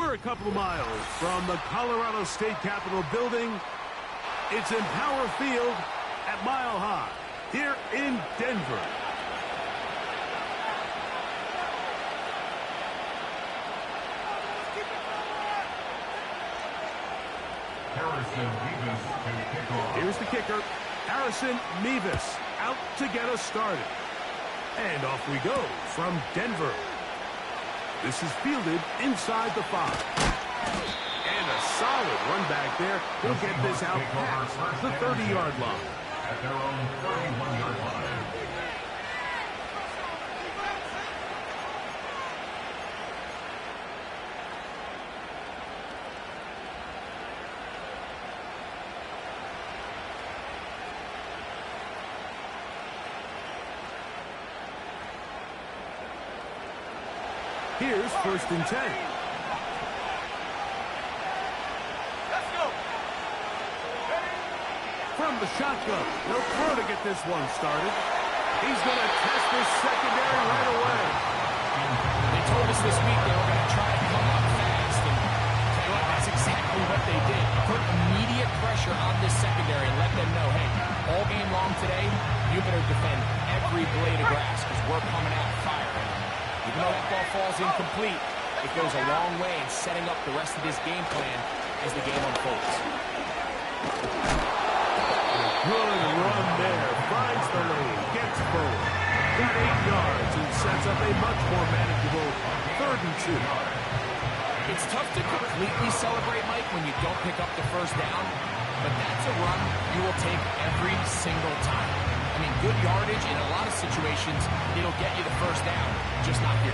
We're a couple of miles from the Colorado State Capitol building. It's Empower Field at Mile High here in Denver. Here's the kicker, Harrison Mevis, out to get us started. And off we go from Denver. This is fielded inside the 5. And a solid run back there. He'll get this out past the 30-yard line. At their own 31-yard line. Here's 1st and 10. Let's go. From the shotgun, he'll throw to get this one started. He's going to test this secondary right away. They told us this week they were going to try to come up fast, and tell you what, that's exactly what they did. Put immediate pressure on this secondary and let them know, hey, all game long today, you better defend every blade of grass because we're coming out firing. Even though that ball falls incomplete, it goes a long way in setting up the rest of this game plan as the game unfolds. Good run there. Finds the lane. Gets forward. Got 8 yards and sets up a much more manageable 3rd and 2. It's tough to completely celebrate, Mike, when you don't pick up the first down, but that's a run you will take every single time. I mean, good yardage in a lot of situations, it'll get you the first down, just not here.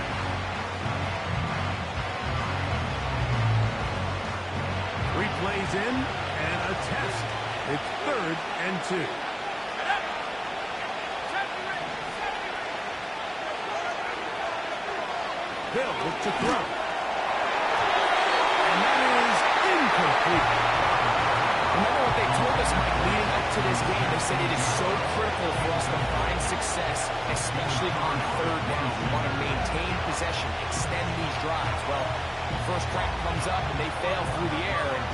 3 plays in and a test. It's 3rd and 2. They'll look to throw. And that is incomplete. Remember what they told us, Mike, leading up to this game. They said it is so critical for us to find success, especially on 3rd down. We want to maintain possession, extend these drives. Well, the first crack comes up and they fail through the air, and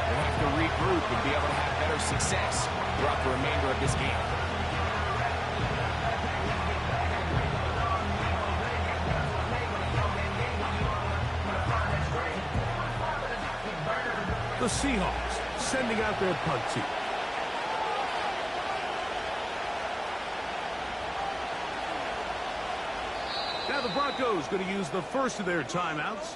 they'll have to regroup and be able to have better success throughout the remainder of this game. The Seahawks sending out their punt team. Now the Broncos going to use the first of their timeouts.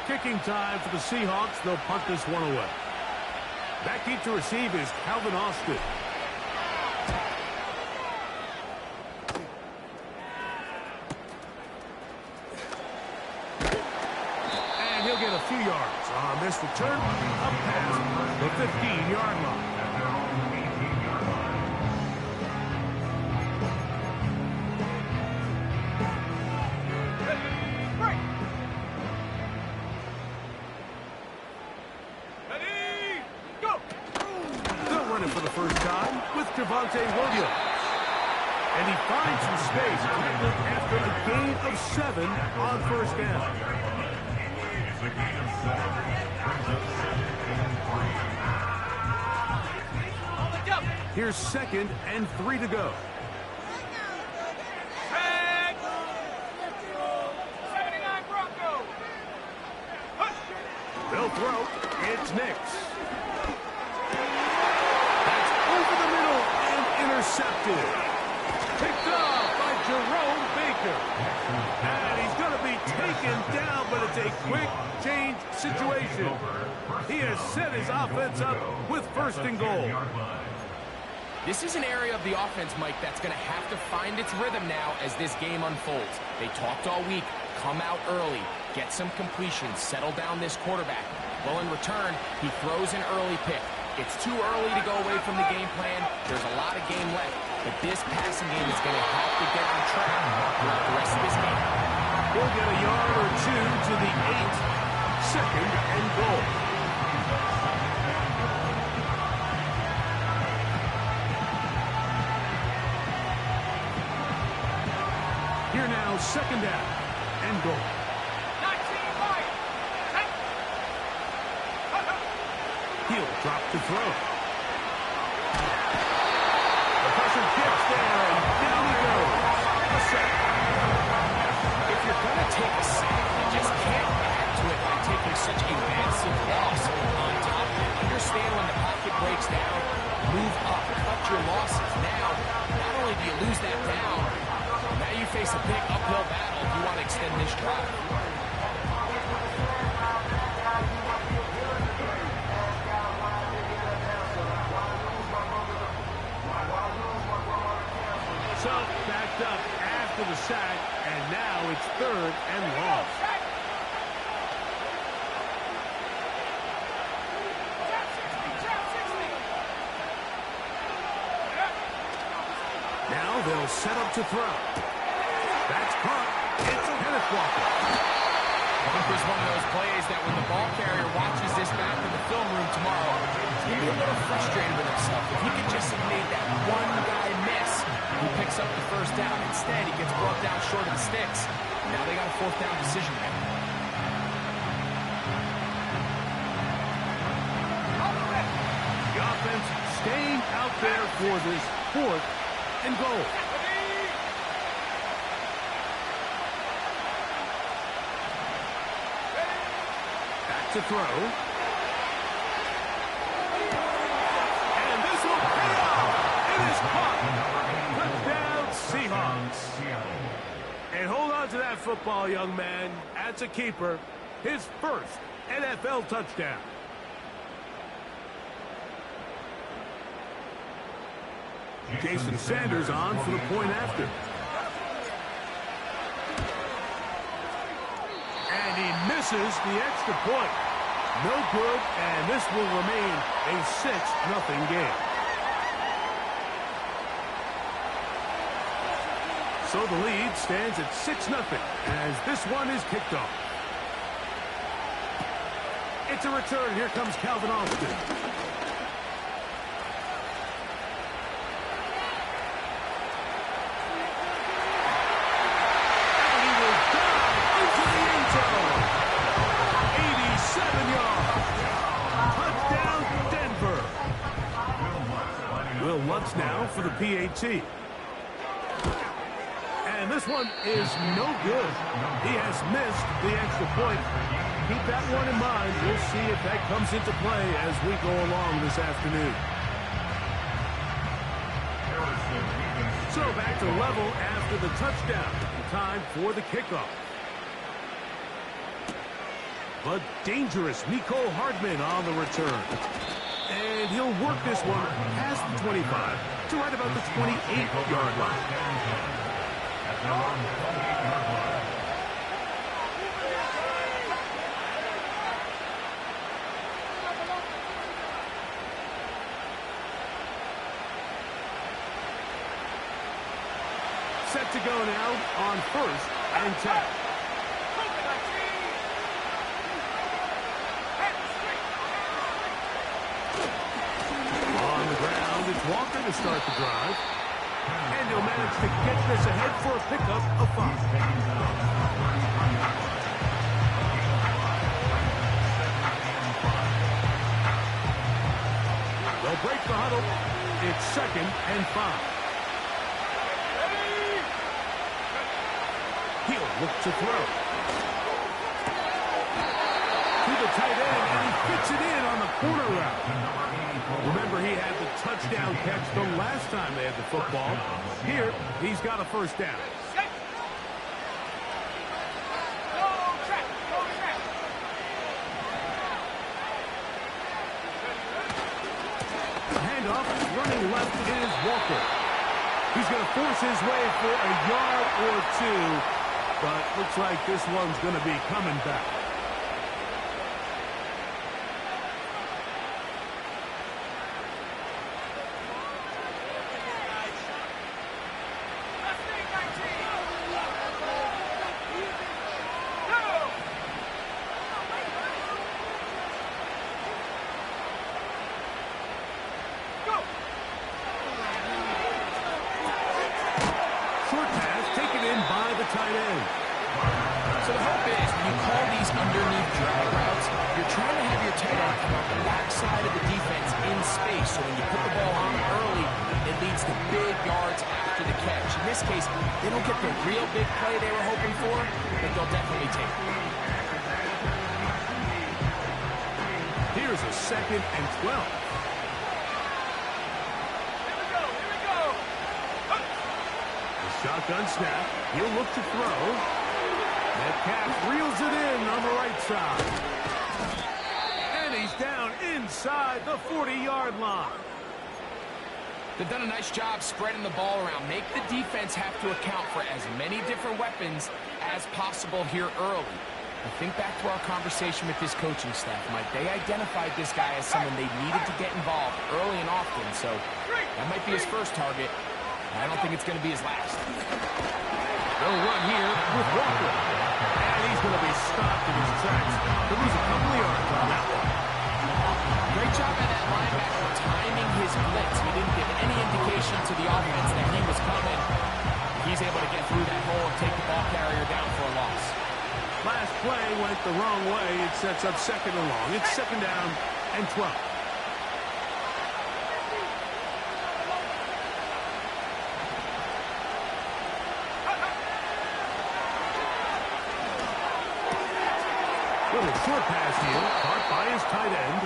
Kicking time for the Seahawks. They'll punt this one away. Back deep to receive is Calvin Austin. And he'll get a few yards on this return up past the 15-yard line. Williams. And he finds some space after a gain of 7 on 1st down. It's a gain of 7. Brings up 2nd and 3. Here's 2nd and 3 to go. Tag! 79 Bronco. They'll throw. It's Nix. Intercepted. Picked off by Jerome Baker. And he's going to be taken down, but it's a quick change situation. He has set his offense up with 1st and goal. This is an area of the offense, Mike, that's going to have to find its rhythm now as this game unfolds. They talked all week, come out early, get some completions, settle down this quarterback. Well, in return, he throws an early pick. It's too early to go away from the game plan. There's a lot of game left, but this passing game is going to have to get on track throughout the rest of this game. He'll get a yard or two to the 8. Second and goal. Here now, second down and goal. 19 wide. He'll drop to throw. The pressure kicks there, and down he goes. A sack. If you're going to take a sack, you just can't add to it by taking such a massive loss. On top of it, understand when the pocket breaks down, move up, cut your losses. Now, not only do you lose that down, now you face a big uphill battle if you want to extend this drive. So, backed up after the sack, and now it's third and long. Now they'll set up to throw. That's caught. It's Kenneth Walker. Walker's one of those plays that when the ball carrier watches this back in the film room tomorrow, he's going to be a little frustrated with himself. If he could just have made that one guy miss, he picks up the first down. Instead, he gets brought down short of the sticks. Now they got a fourth down decision to make. The offense staying out there for this fourth and goal. Back to throw. And this will pay off. It is caught. Touchdown, Seahawks. And hold on to that football, young man. That's a keeper. His first NFL touchdown. Jason Sanders on for the point after. And he misses the extra point. No good, and this will remain a 6-0 game. So the lead stands at 6-0 as this one is kicked off. It's a return. Here comes Calvin Austin. Now for the PAT. And this one is no good. He has missed the extra point. Keep that one in mind. We'll see if that comes into play as we go along this afternoon. So back to level after the touchdown. Time for the kickoff. But dangerous Mecole Hardman on the return. And he'll work this one past the 25 to right about the 28-yard line. Set to go now on first and 10. Walker to start the drive. And he'll manage to get this ahead for a pickup of 5. They'll break the huddle. It's 2nd and 5. He'll look to throw. To the tight end, and he fits it in on the corner route. Remember, he had the touchdown catch the last time they had the football. Here, he's got a first down. The handoff running left is Walker. He's going to force his way for a yard or two, but looks like this one's going to be coming back. tight end. So the hope is when you call these underneath drag routes, you're trying to have your tight end come out the backside of the defense in space. So when you put the ball on early, it leads to big yards after the catch. In this case, they don't get the real big play they were hoping for, but they'll definitely take it. Here's a 2nd and 12. The shotgun snap. He'll look to throw. Metcalf reels it in on the right side. And he's down inside the 40-yard line. They've done a nice job spreading the ball around. Make the defense have to account for as many different weapons as possible here early. I think back to our conversation with this coaching staff, Mike. They identified this guy as someone they needed to get involved early and often, so that might be his first target. I don't think it's going to be his last. They'll run here with Walker. And he's going to be stopped in his tracks. He'll lose a couple of yards on that one. Great job by that linebacker timing his blitz. He didn't give any indication to the offense that he was coming. He's able to get through that hole and take the ball carrier down for a loss. Last play went the wrong way. It sets up 2nd and long. It's 2nd down and 12. Little short pass here, caught by his tight end.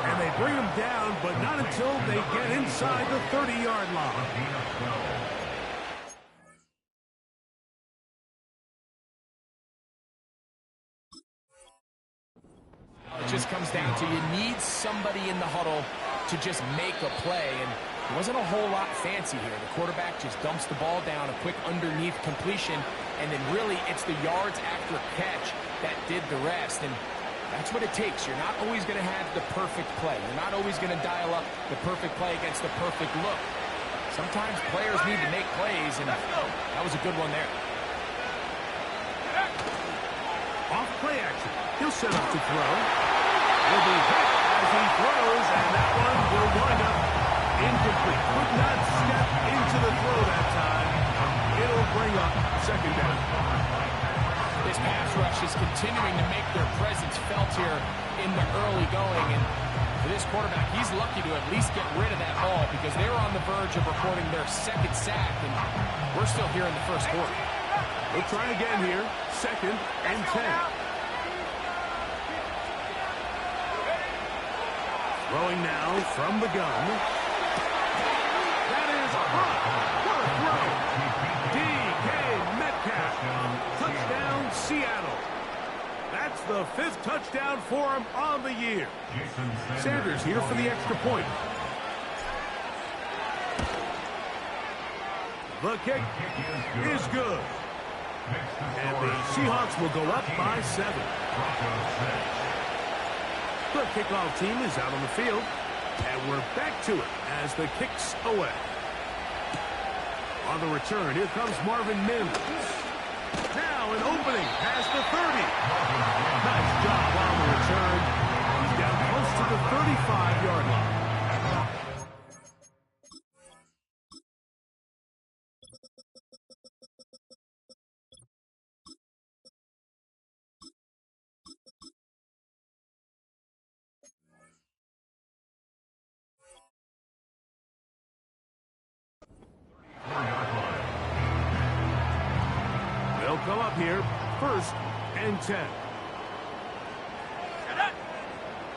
And they bring him down, but not until they get inside the 30-yard line. It just comes down to you need somebody in the huddle to just make a play, and it wasn't a whole lot fancy here. The quarterback just dumps the ball down, a quick underneath completion, and then really it's the yards after catch that did the rest, and that's what it takes. You're not always going to have the perfect play. You're not always going to dial up the perfect play against the perfect look. Sometimes players need to make plays, and that was a good one there. Off play action. He'll set up to throw. Will be hit as he throws, and that one will wind up incomplete. Could not step into the throw that time. It'll bring up 2nd down. This pass rush is continuing to make their presence felt here in the early going, and for this quarterback, he's lucky to at least get rid of that ball because they were on the verge of recording their 2nd sack, and we're still here in the 1st quarter. We'll try again here. 2nd and 10. Throwing now from the gun. That is hot. What a throw. D.K. Metcalf. Touchdown, Seattle. That's the 5th touchdown for him on the year. Sanders here for the extra point. The kick is good. And the Seahawks will go up by 7. The kickoff team is out on the field. And we're back to it as the kick's away. On the return, here comes Marvin Mims. Now an opening past the 30. Nice job on the return. He's down close to the 35-yard line. They'll come up here, 1st and 10.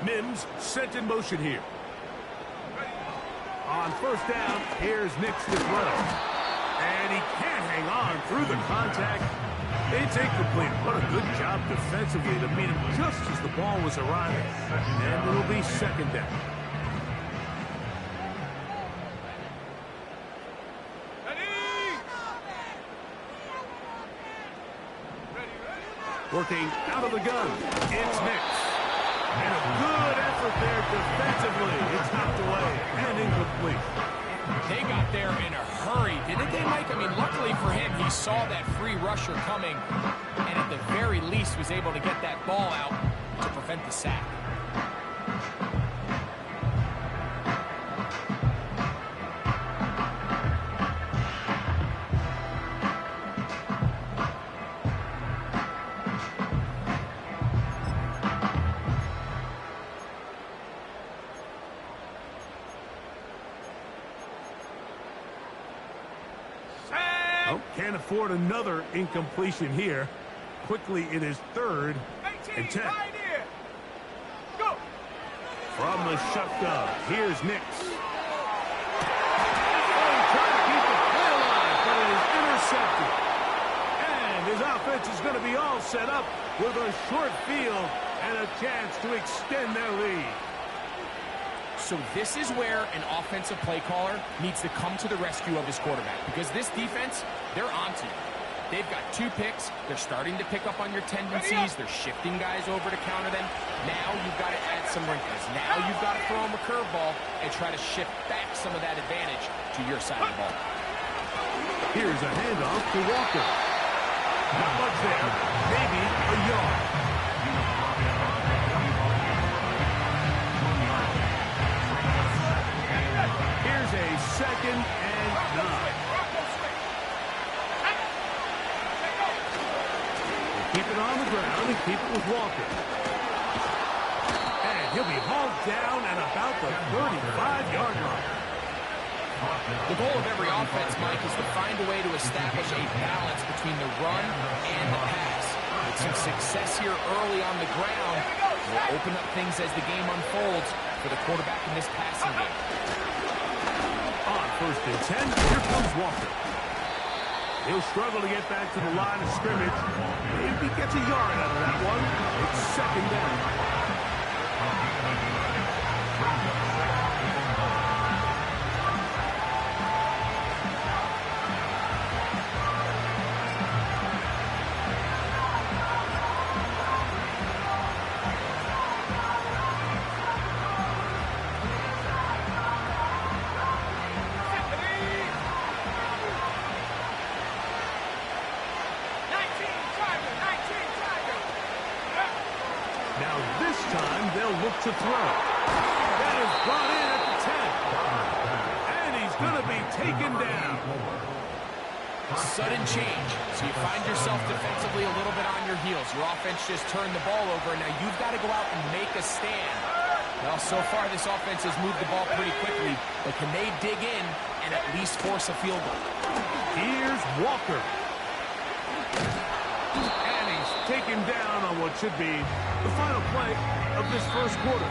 Mims sent in motion here. On 1st down, here's Nix to throw. And he can't hang on through the contact. It's incomplete. What a good job defensively to meet him just as the ball was arriving. And it'll be 2nd down. Working out of the gun, it's Nix. And a good effort there defensively. It's knocked away and incomplete. They got there in a hurry, didn't they, Mike? I mean, luckily for him, he saw that free rusher coming and at the very least was able to get that ball out to prevent the sack. Oh, can't afford another incompletion here. Quickly, it is 3rd and 10. Right here. Go. From the shotgun, here's Nix. Oh, trying to keep the play alive, but it is intercepted. And his offense is going to be all set up with a short field and a chance to extend their lead. So this is where an offensive play caller needs to come to the rescue of his quarterback, because this defense, they're onto you. They've got 2 picks. They're starting to pick up on your tendencies. They're shifting guys over to counter them. Now you've got to add some wrinkles. Now you've got to throw them a curveball and try to shift back some of that advantage to your side of the ball. Here's a handoff to Walker. Not much there. Maybe a yard. Here's a 2nd and 9. Keep it on the ground and keep it with Walker. And he'll be hauled down at about the 35-yard line. The goal of every offense, Mike, is to find a way to establish a balance between the run and the pass. With some success here early on the ground will open up things as the game unfolds for the quarterback in this passing game. On 1st and 10, here comes Walker. He'll struggle to get back to the line of scrimmage. If he gets a yard out of that one, it's 2nd down. To throw. That is brought in at the 10. And he's going to be taken down. Sudden change. So you find yourself defensively a little bit on your heels. Your offense just turned the ball over, and now you've got to go out and make a stand. Well, so far this offense has moved the ball pretty quickly, but can they dig in and at least force a field goal? Here's Walker. And he's taken down on what should be the final play of this 1st quarter.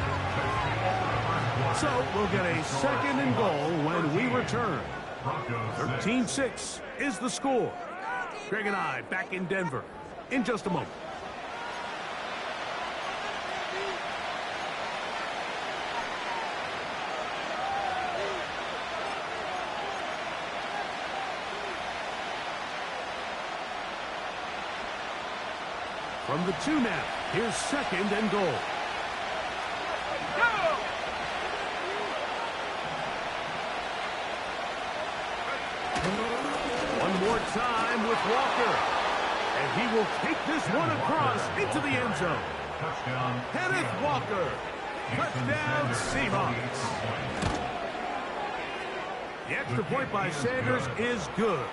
So we'll get a 2nd and goal when we return. 13-6 is the score. Greg and I back in Denver in just a moment. From the 2 now, here's 2nd and goal. One more time with Walker. And he will take this one across into the end zone. Kenneth Walker. Touchdown, Seahawks. The extra point by Sanders is good.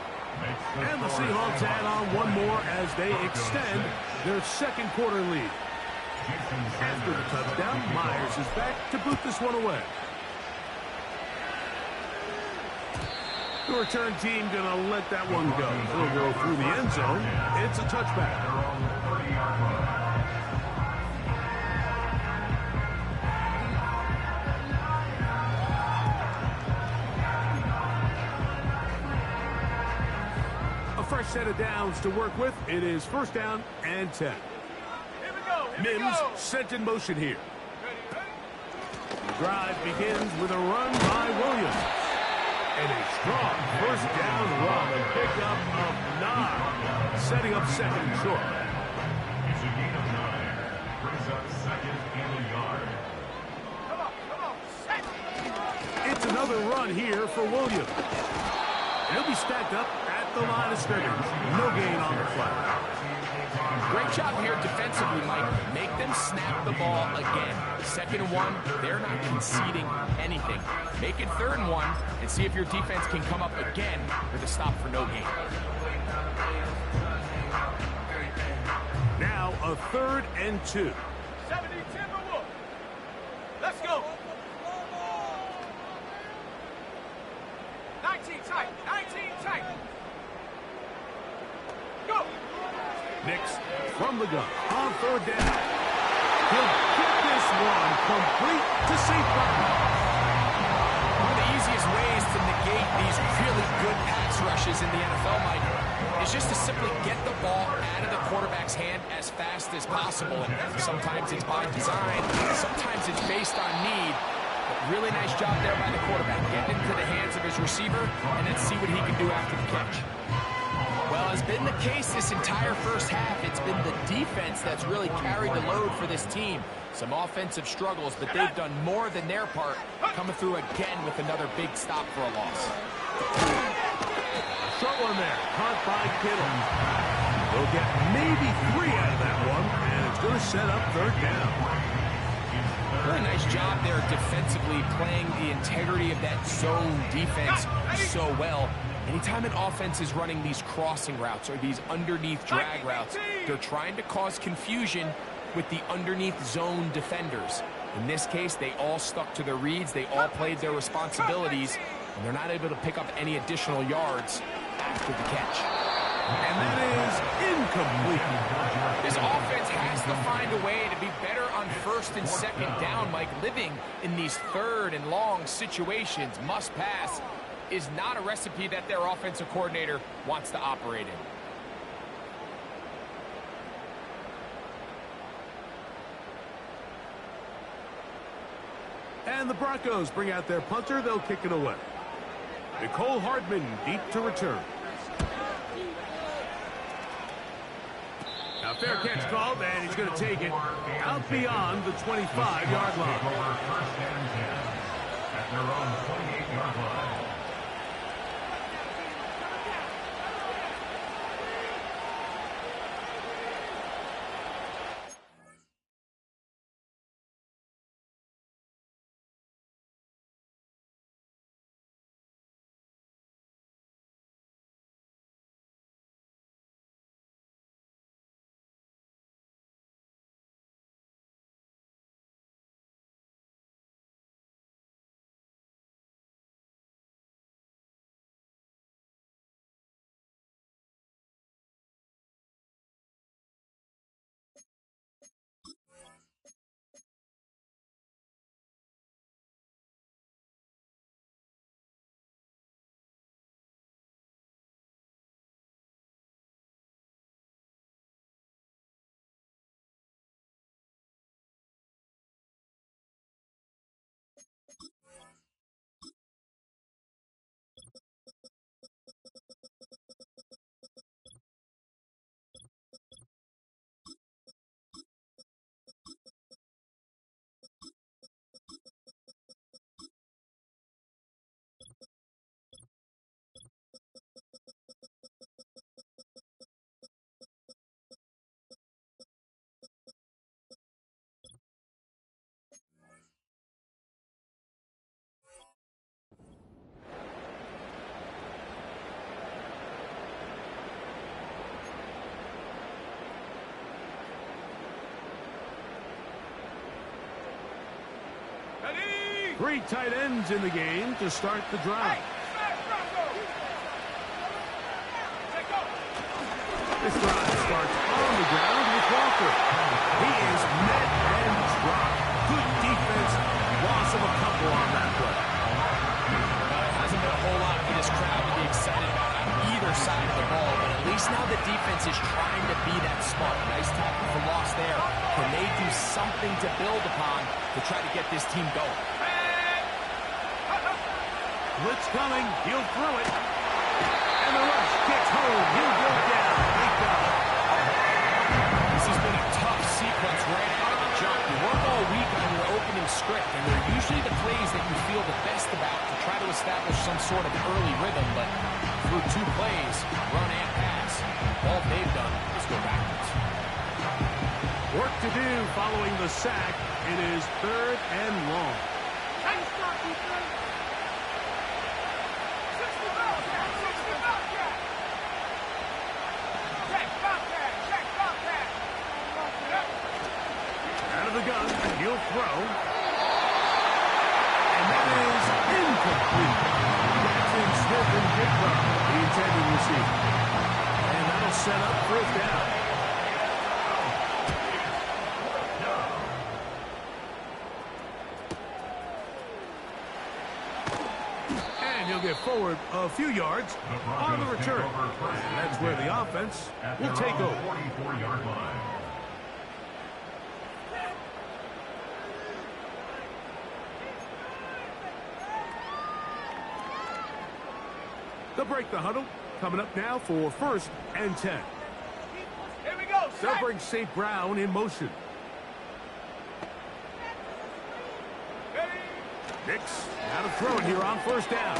And the Seahawks add on one more as they extend their 2nd quarter lead. After the touchdown, Myers is back to boot this one away. The return team going to let that one go. It'll go through the end zone. It's a touchback. A fresh set of downs to work with. It is 1st down and 10. Mims sent in motion here. The drive begins with a run by Williams. And a strong 1st down run. A pickup of 9. Setting up 2nd and short. It's a gain of 9. Brings up 2nd and a yard. It's another run here for Williams. And he'll be stacked up at the line of scrimmage. No gain on the play. Great job here defensively, Mike. Make them snap the ball again. 2nd and 1, they're not conceding anything. Make it 3rd and 1 and see if your defense can come up again with a stop for no gain. Now a 3rd and 2. 70 Timberwolves. Let's go. 19 tight. 19 tight. Next, from the gun, on third down. He'll get this one complete to safe ground. One of the easiest ways to negate these really good pass rushes in the NFL, Mike, is just to simply get the ball out of the quarterback's hand as fast as possible. And sometimes it's by design, sometimes it's based on need. But really nice job there by the quarterback. Get into the hands of his receiver, and then see what he can do after the catch. Well, as been the case this entire first half, it's been the defense that's really carried the load for this team. Some offensive struggles, but they've done more than their part, coming through again with another big stop for a loss. Short one there, caught by Kittle. They'll get maybe 3 out of that one, and it's going to set up third down. Really nice job there defensively, playing the integrity of that zone defense so well. Anytime an offense is running these crossing routes or these underneath drag routes, they're trying to cause confusion with the underneath zone defenders. In this case, they all stuck to their reads, they all played their responsibilities, and they're not able to pick up any additional yards after the catch. And that is incomplete. This offense has to find a way to be better on first and second down, Mike. Living in these third and long situations, must pass, is not a recipe that their offensive coordinator wants to operate in. And the Broncos bring out their punter. They'll kick it away. Nicole Hardman deep to return. Now fair catch called, and he's going to take it out beyond the 25-yard line. First and 10 at their own 28-yard line. Three tight ends in the game to start the drive. This drive starts on the ground with Walker. He is met and dropped. Good defense. Loss of a couple on that play. There hasn't been a whole lot for this crowd to be excited about on either side of the ball, but at least now the defense is trying to be that smart. Nice tackle for loss there. Can they do something to build upon to try to get this team going? Blitz coming. He'll throw it. And the rush kicks home. He'll go down. Great job. This has been a tough sequence right out of the jump. You work all week on your opening script, and they're usually the plays that you feel the best about to try to establish some sort of early rhythm, but through 2 plays, run and pass, all they've done is go backwards. Work to do following the sack. It is third and long. Out of the gun, he'll throw. And that is incomplete. Jackson Smith and Jigba, the intended receiver. And that'll set up first down. forward a few yards on the return. And that's where the offense will take over. 44-yard line. They'll break the huddle. Coming up now for 1st and 10. Here we go. They'll bring St. Brown in motion. Nix now to throw it here on 1st down.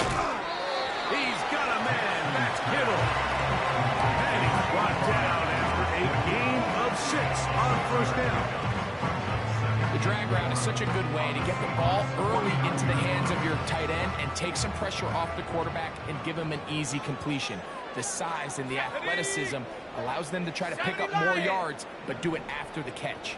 He's got a man. That's Kittle. And he's brought down after a gain of 6 on 1st down. The drag route is such a good way to get the ball early into the hands of your tight end and take some pressure off the quarterback and give him an easy completion. The size and the athleticism allows them to try to pick up more yards, but do it after the catch.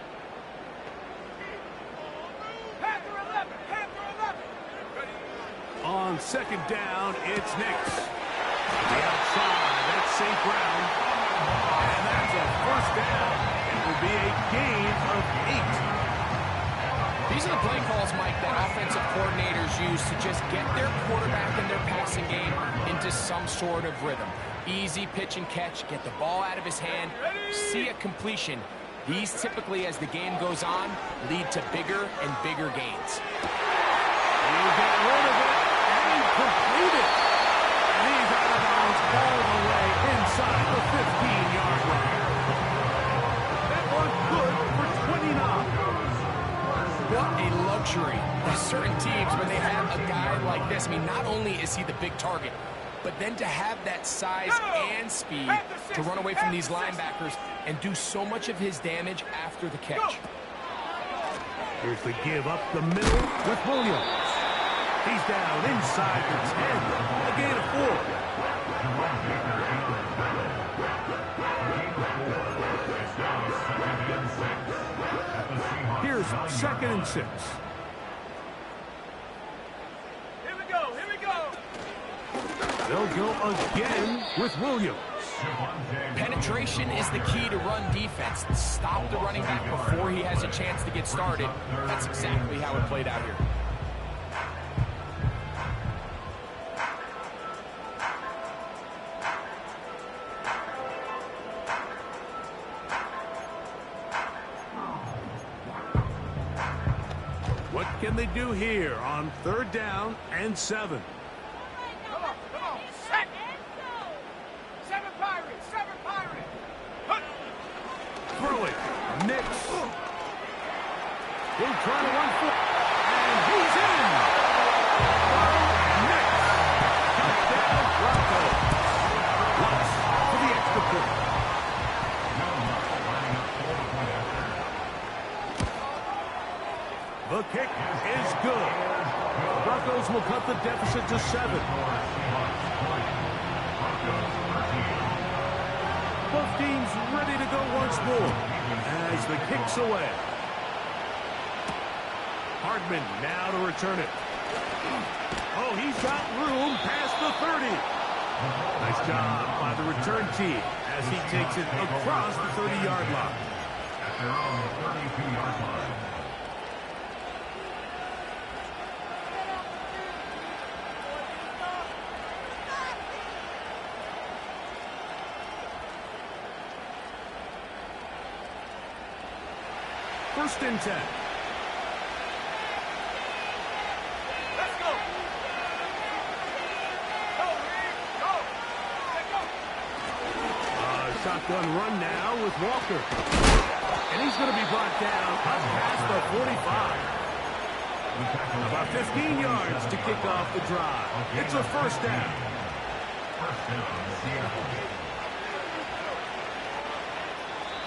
On 2nd down, it's Nix. The outside, that's St. Brown. And that's a 1st down. It will be a gain of 8. These are the play calls, Mike, that offensive coordinators use to just get their quarterback and their passing game into some sort of rhythm. Easy pitch and catch, get the ball out of his hand, see a completion. These typically, as the game goes on, lead to bigger and bigger gains. You get rid of it and complete it. And he's out of bounds all the way inside the 15-yard line. That was good for 29. What a luxury. There's certain teams, when they have a guy like this, I mean, not only is he the big target, but then to have that size and speed to run away from these linebackers and do so much of his damage after the catch. Here's the give up the middle with Williams. He's down inside the 10. A gain of 4. Here's 2nd and 6. Here we go. Here we go. They'll go again with Williams. Penetration is the key to run defense. Stop the running back before he has a chance to get started. That's exactly how it played out here. What can they do here on 3rd down and 7? Come on. Set. 7 Pirates. 7 Pirates. Hunt. Throw it. Nix. He'll try to run for. And he's in. Nix. Touchdown, Broncos. Lutz for the extra point. The kick is good. Broncos will cut the deficit to 7. Both teams ready to go once more as the kick's away. Hardman now to return it. Oh, he's got room past the 30. Nice job by the return team as he takes it across the 30-yard line. They're on the 32-yard line. First and 10. Let's go. Go, Reed. Go. Let's go. Shotgun run now with Walker. And he's going to be brought down up past the 45. About 15 yards to kick off the drive. It's a 1st down.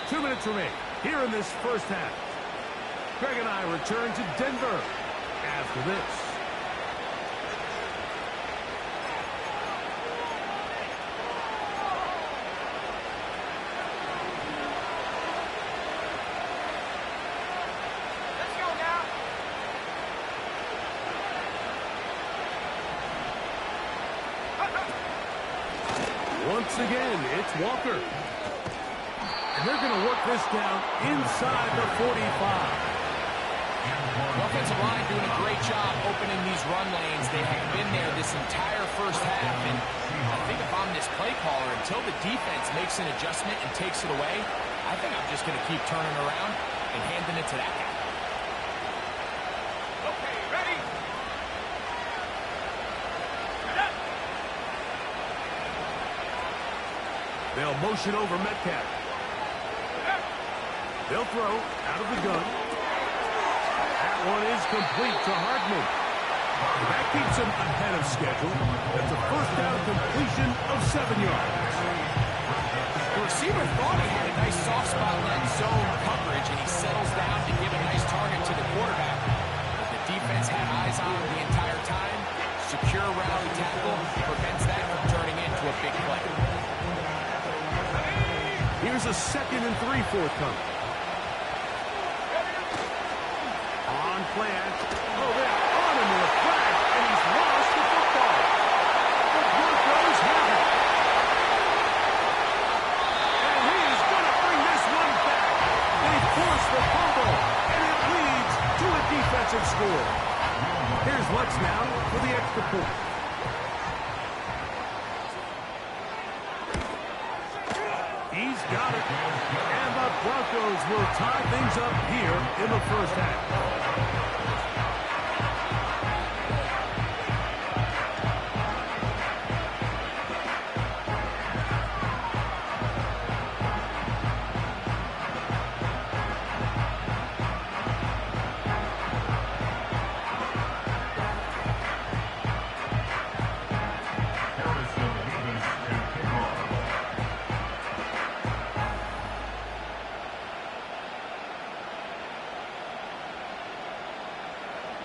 2 minutes remain here in this 1st half. Greg and I return to Denver after this. Let's go now. Once again, it's Walker. And they're going to work this down inside the 45. The offensive line doing a great job opening these run lanes. They have been there this entire first half, and I think if I'm this play caller, until the defense makes an adjustment and takes it away, I think I'm just going to keep turning around and handing it to that guy. Okay, ready? Get up. They'll motion over Metcalf. They'll throw out of the gun. That one is complete to Hardman. That keeps him ahead of schedule. That's a first down completion of 7 yards. The receiver thought he had a nice soft spot in that zone coverage, and he settles down to give a nice target to the quarterback. But the defense had eyes on him the entire time. Secure rally tackle prevents that from turning into a big play. Here's a 2nd and 3 forthcoming. On play action. Oh, they're on him with a flag, and he's lost the football. The Broncos have it. And he is going to bring this one back. They force the fumble, and it leads to a defensive score. Here's Lutz now for the extra point. He's got it. And the Broncos will tie things up here in the first half.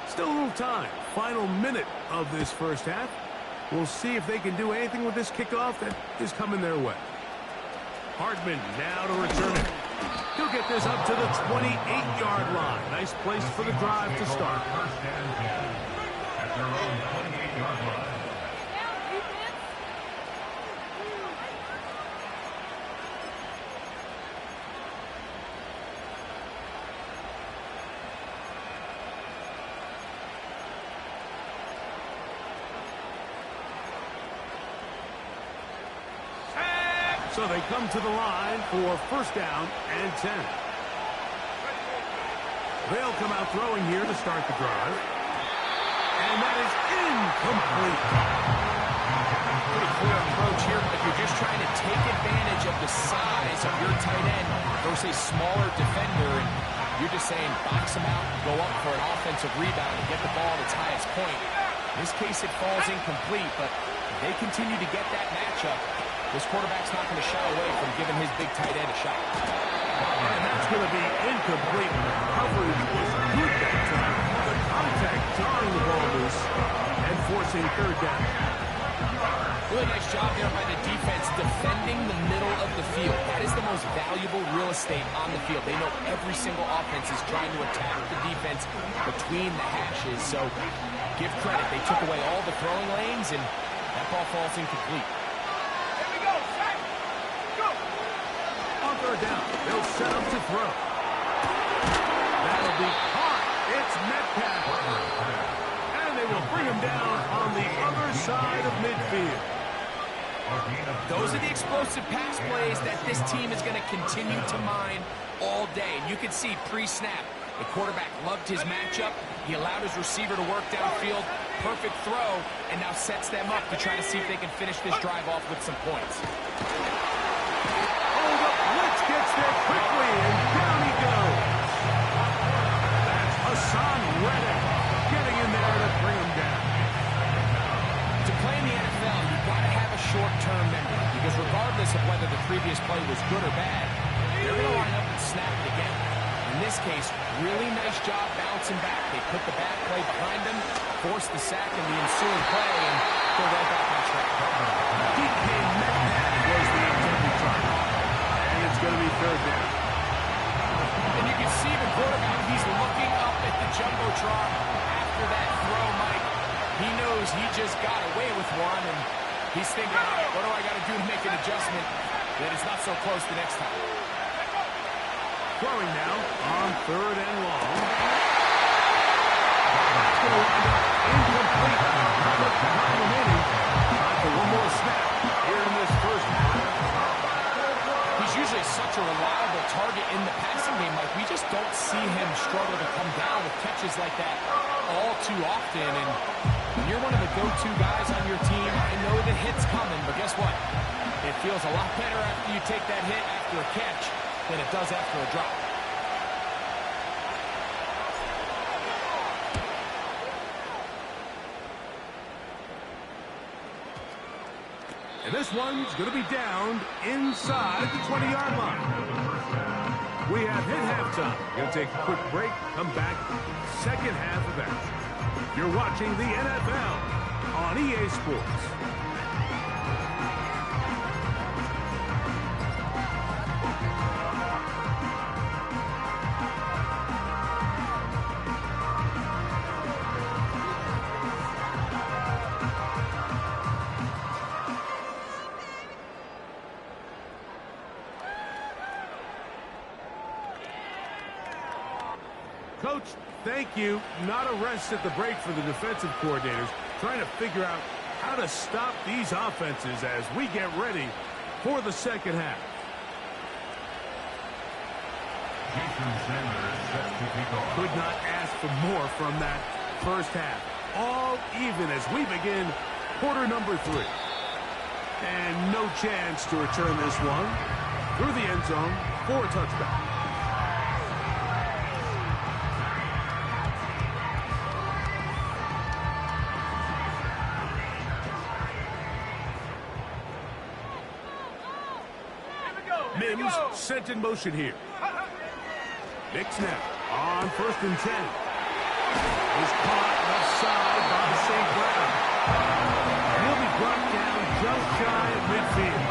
Still a little time. Final minute of this first half. We'll see if they can do anything with this kickoff that is coming their way. Hardman now to return it. He'll get this up to the 28-yard line. Nice place for the drive to start. First and 10 at their own 28-yard line. So they come to the line for first down and 10. They'll come out throwing here to start the drive. And that is incomplete. Pretty clear approach here. If you're just trying to take advantage of the size of your tight end versus a smaller defender, and you're just saying box him out, go up for an offensive rebound and get the ball at its highest point. In this case, it falls incomplete, but if they continue to get that matchup, this quarterback's not going to shy away from giving his big tight end a shot. And that's going to be incomplete. Coverage was good that time. The contact drawing the ball loose and forcing third down. Really nice job there by the defense defending the middle of the field. That is the most valuable real estate on the field. They know every single offense is trying to attack the defense between the hashes. So give credit. They took away all the throwing lanes, and that ball falls incomplete. On third down, they'll set up to throw. That'll be caught. It's Metcalf. And they will bring him down on the other side of midfield. Those are the explosive pass plays that this team is going to continue to mine all day. And you can see pre-snap, the quarterback loved his matchup. He allowed his receiver to work downfield. Perfect throw, and now sets them up to try to see if they can finish this drive off with some points. Gets there quickly, and down he goes. That's Hassan Reddick getting in there to bring him down. To play in the NFL, you've got to have a short-term memory, because regardless of whether the previous play was good or bad, they're going to line up and snap it again. In this case, really nice job bouncing back. They put the bad play behind them, forced the sack in the ensuing play, and they're right back on track. DK Metcalf was the intended target. It's going to be third down. And you can see the quarterback, he's looking up at the Jumbotron after that throw, Mike. He knows he just got away with one, and he's thinking, all right, what do I got to do to make an adjustment that it's not so close the next time? Throwing now on third and long. That's going to wind up incomplete. With time remaining. Time for one more snap here in this first half. He's usually such a reliable target in the passing game. Like, we just don't see him struggle to come down with catches like that all too often. And when you're one of the go-to guys on your team, I know the hit's coming, but guess what? It feels a lot better after you take that hit after a catch than it does after a drop. And this one's going to be down inside the 20-yard line. We have hit halftime. Going to take a quick break, come back, second half of action. You're watching the NFL on EA Sports. Coach, thank you. Not a rest at the break for the defensive coordinators, trying to figure out how to stop these offenses as we get ready for the second half. Could not ask for more from that first half. All even as we begin quarter number 3. And no chance to return this one through the end zone for a touchdown. Mims sent in motion here. Big snap on 1st and 10. Was caught left side by St. Brown. He'll be brought down just shy of midfield.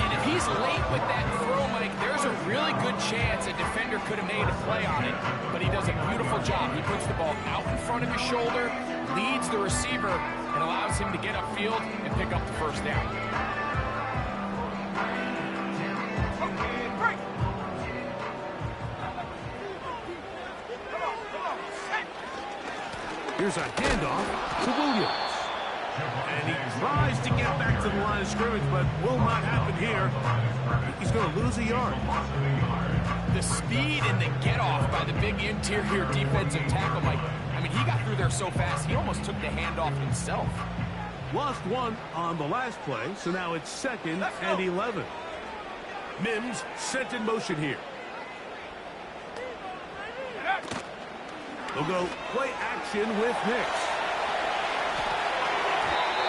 And if he's late with that throw, Mike, there's a really good chance a defender could have made a play on it. But he does a beautiful job. He puts the ball out in front of his shoulder, leads the receiver, and allows him to get upfield and pick up the first down. Here's a handoff to Williams. And he tries to get back to the line of scrimmage, but will not happen here. He's going to lose a yard. The speed and the get-off by the big interior defensive tackle, Mike. I mean, he got through there so fast, he almost took the handoff himself. Lost one on the last play, so now it's 2nd and 11. Mims sent in motion here. They'll go play action with Nix.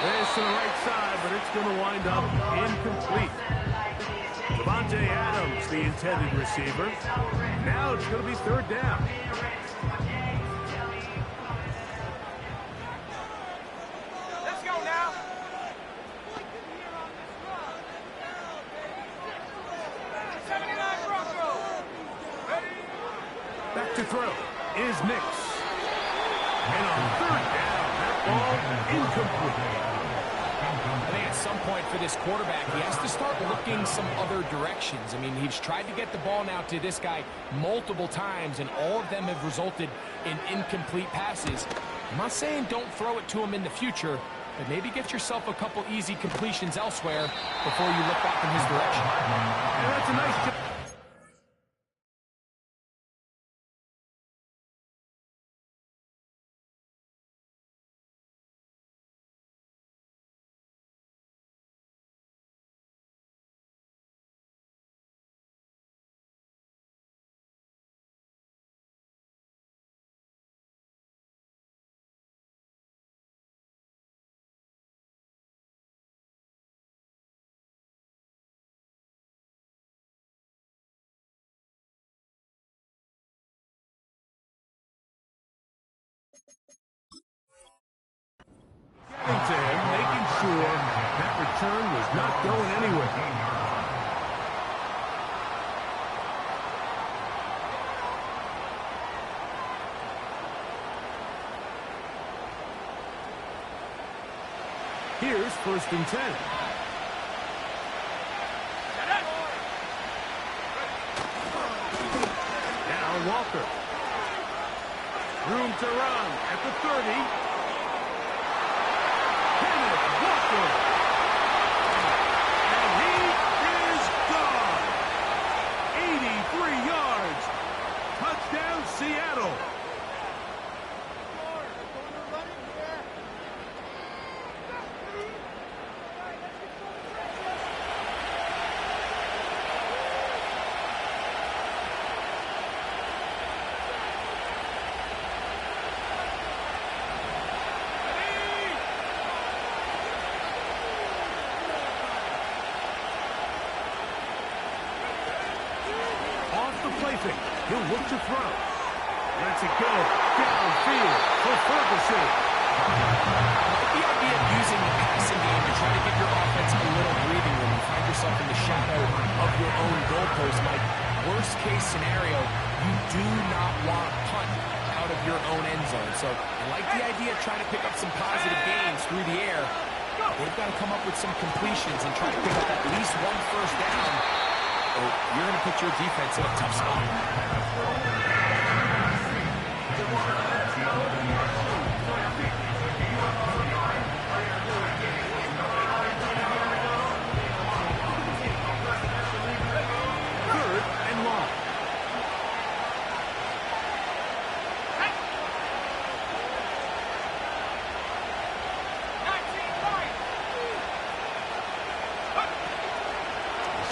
This to the right side, but it's going to wind up incomplete. Devontae Adams, the intended receiver. Now it's going to be 3rd down. Let's go now. Back to throw is Nix. And on 3rd down, that ball incomplete. I think at some point for this quarterback, he has to start looking some other directions. I mean, he's tried to get the ball now to this guy multiple times, and all of them have resulted in incomplete passes. I'm not saying don't throw it to him in the future, but maybe get yourself a couple easy completions elsewhere before you look back in his direction. And that's a nice job. Getting to him, making sure that return was not going anywhere. Here's 1st and 10. Now Walker. Room to run at the 30. Kenneth Walker. And he is gone. 83 yards. Touchdown, Seattle. He'll look to throw. Lets it go. Downfield for Ferguson. The idea of using the passing game to try to give your offense a little breathing room. You find yourself in the shadow of your own goalpost. Like, worst case scenario, you do not want to punt out of your own end zone. So I like the idea of trying to pick up some positive gains through the air. They've got to come up with some completions and try to pick up at least one first down. You're going to put your defense in a tough spot. Third and long.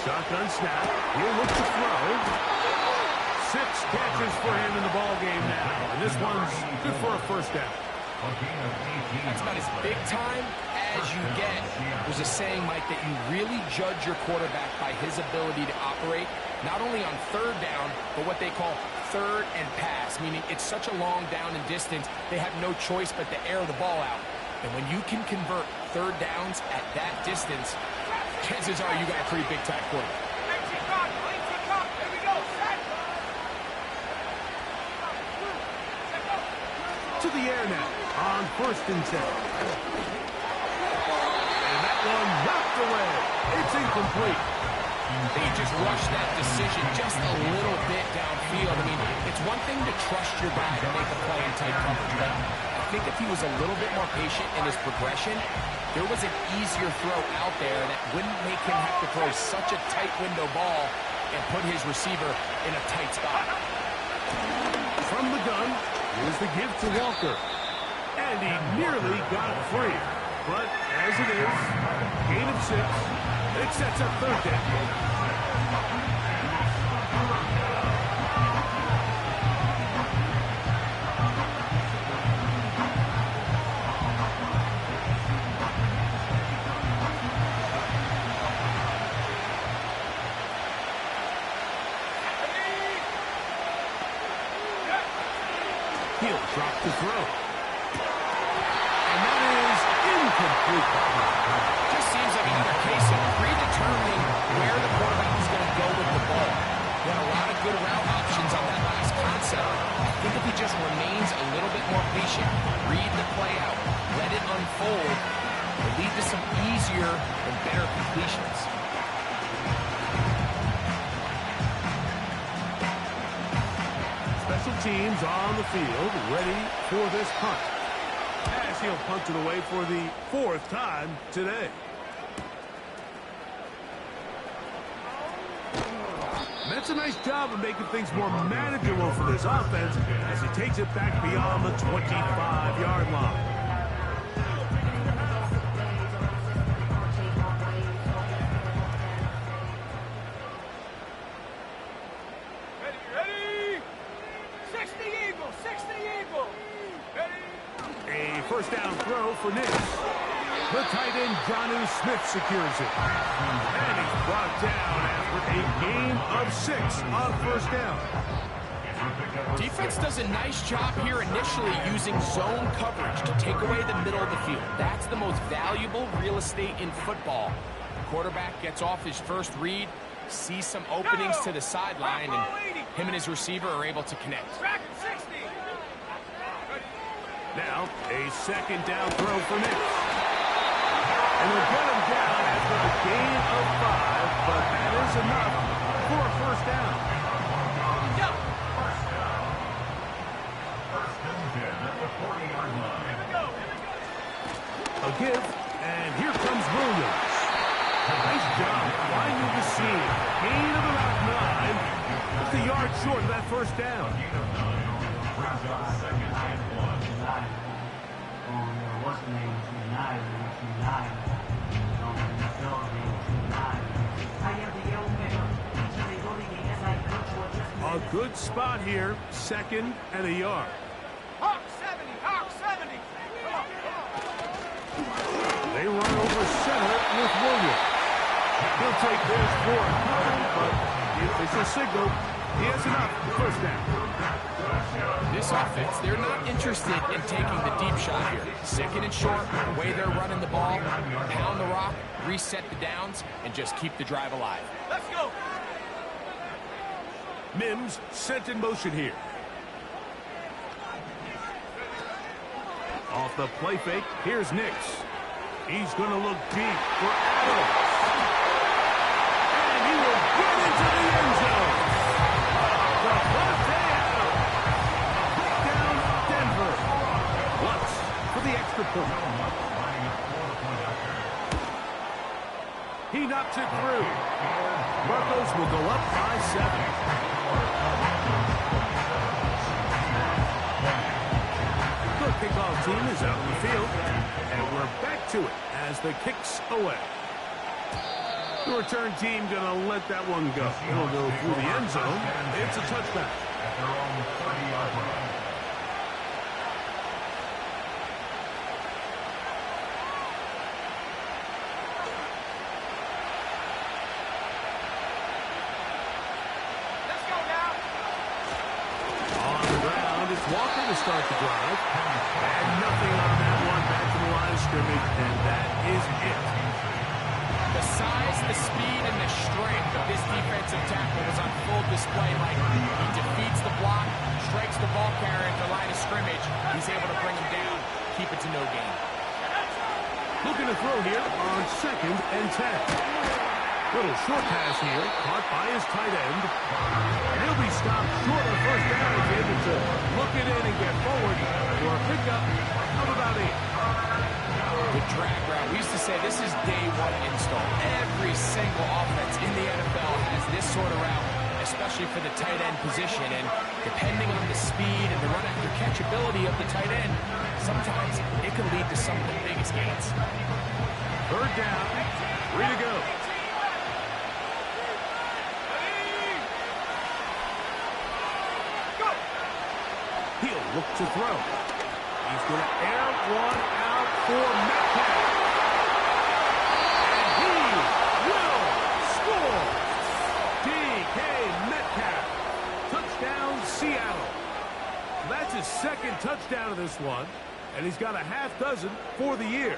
Shotgun snap. He'll look to throw. 6 catches for him in the ball game now. And this one's good for a first down. That's about as big time as you get. There's a saying, Mike, that you really judge your quarterback by his ability to operate, not only on third down, but what they call third and pass, meaning it's such a long down and distance, they have no choice but to air the ball out. And when you can convert third downs at that distance, chances are you got a pretty big-time quarterback. To the air now on 1st and 10. And that one knocked away. It's incomplete. They just rushed that decision just a little bit downfield. I mean, it's one thing to trust your guy to make a play in tight coverage, but I think if he was a little bit more patient in his progression, there was an easier throw out there that wouldn't make him have to throw such a tight window ball and put his receiver in a tight spot. From the gun, here's the give to Walker. And he nearly got it free. But as it is, gain of 6. It sets up third down. He'll drop the throw. And that is incomplete. Just seems like another case of predetermining where the quarterback is going to go with the ball. He had a lot of good route options on that last concept. I think if he just remains a little bit more patient, read the play out, let it unfold, it'll lead to some easier and better completions. Special teams on the field, ready for this punt. As he'll punt it away for the 4th time today. That's a nice job of making things more manageable for this offense as he takes it back beyond the 25-yard line. First down throw for Knicks. The tight end, Jonnu Smith, secures it. And he's brought down after a gain of 6 on first down. Defense does a nice job here initially using zone coverage to take away the middle of the field. That's the most valuable real estate in football. The quarterback gets off his first read, sees some openings to the sideline, and him and his receiver are able to connect. Now, a second down throw for Knicks. And they'll get him down after a gain of 5, but that is enough for a first down. finding the seam. Gain of about 9. Just a yard short of that first down. A good spot here, 2nd and a yard. Hawk 70, Hawk 70. They run over center with Williams. He'll take this for a punt, but the official signal, he has enough. First down. This offense, they're not interested in taking the deep shot here. 2nd and short, the way they're running the ball, pound the rock, reset the downs, and just keep the drive alive. Let's go. Mims sent in motion here. Off the play fake, here's Nix. He's going to look deep for Adams. And he will get into the end zone. The Devontae Adams. Down Denver. Lutz for the extra point. He knocks it through. Marcos will go up by 7. The kickoff team is out in the field, and we're back to it as the kick's away. The return team going to let that one go. It'll go through the end zone. It's a touchback. At their own 30-yard line. Let's go now. On the ground, it's Walker to start the drive. And nothing on that one. Back to the line of scrimmage, and that is it. The size, the speed, and the strength of this defensive tackle was on full display, Mike. He defeats the block, strikes the ball carrier at the line of scrimmage. He's able to bring him down, keep it to no gain. Looking to throw here on 2nd and 10. Little short pass here, caught by his tight end. And he'll be stopped short of the first down. He's able to look it in and get forward for a pickup of about 8. The drag route, we used to say this is day 1 install. Every single offense in the NFL has this sort of route, especially for the tight end position. And depending on the speed and the run after catch ability of the tight end, sometimes it can lead to some of the biggest gains. 3rd down, 3 to go. He'll look to throw. He's going to air one out for Metcalf. And he will score. DK Metcalf. Touchdown, Seattle. That's his 2nd touchdown of this one. And he's got a half dozen for the year.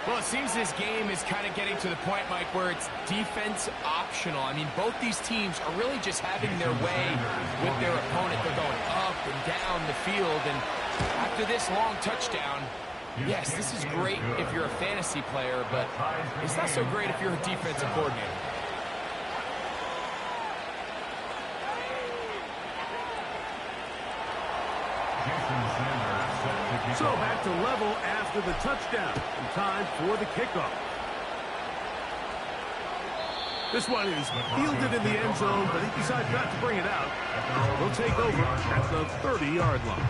Well, it seems this game is kind of getting to the point, Mike, where it's defense optional. I mean, both these teams are really just having their way with their opponent. They're going up and down the field, and after this long touchdown, yes, this is great if you're a fantasy player, but it's not so great if you're a defensive coordinator. So back to level after the touchdown. And time for the kickoff. This one is fielded in the end zone, but he decides not to bring it out. He'll take over at the 30-yard line.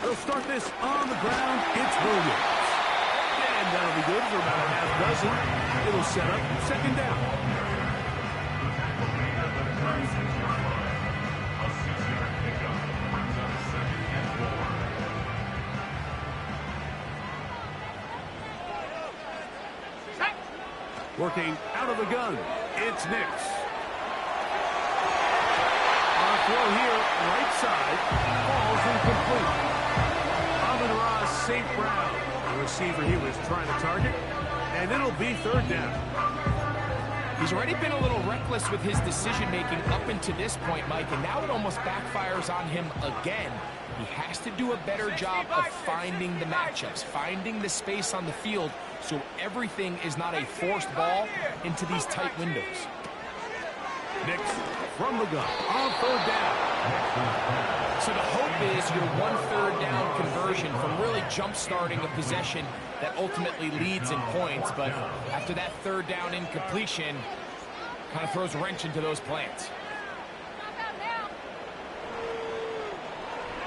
They'll start this on the ground. It's Williams. And that'll be good for about a half dozen. It'll set up 2nd down. Working out of the gun. It's Nix. On throw here, right side. Falls incomplete. St. Brown, the receiver he was trying to target, and it'll be 3rd down. He's already been a little reckless with his decision-making up until this point, Mike, and now it almost backfires on him again. He has to do a better job of finding the matchups, finding the space on the field, so everything is not a forced ball into these tight windows. Nix from the gun on third down. So the hope is your 1/3 down conversion from really jump-starting a possession that ultimately leads in points. But after that third down incompletion, kind of throws a wrench into those plans.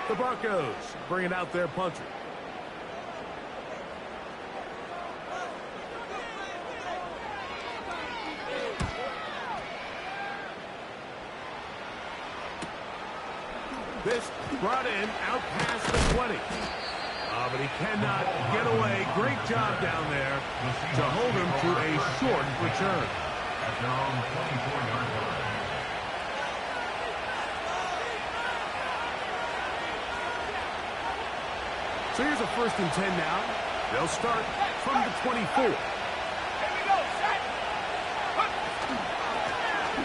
The Broncos bringing out their punter. This brought in out past the 20. But he cannot get away. Great job down there to hold him to a short return. At their own 24-yard line. So here's a 1st and 10 now. They'll start from the 24. Here we go, set.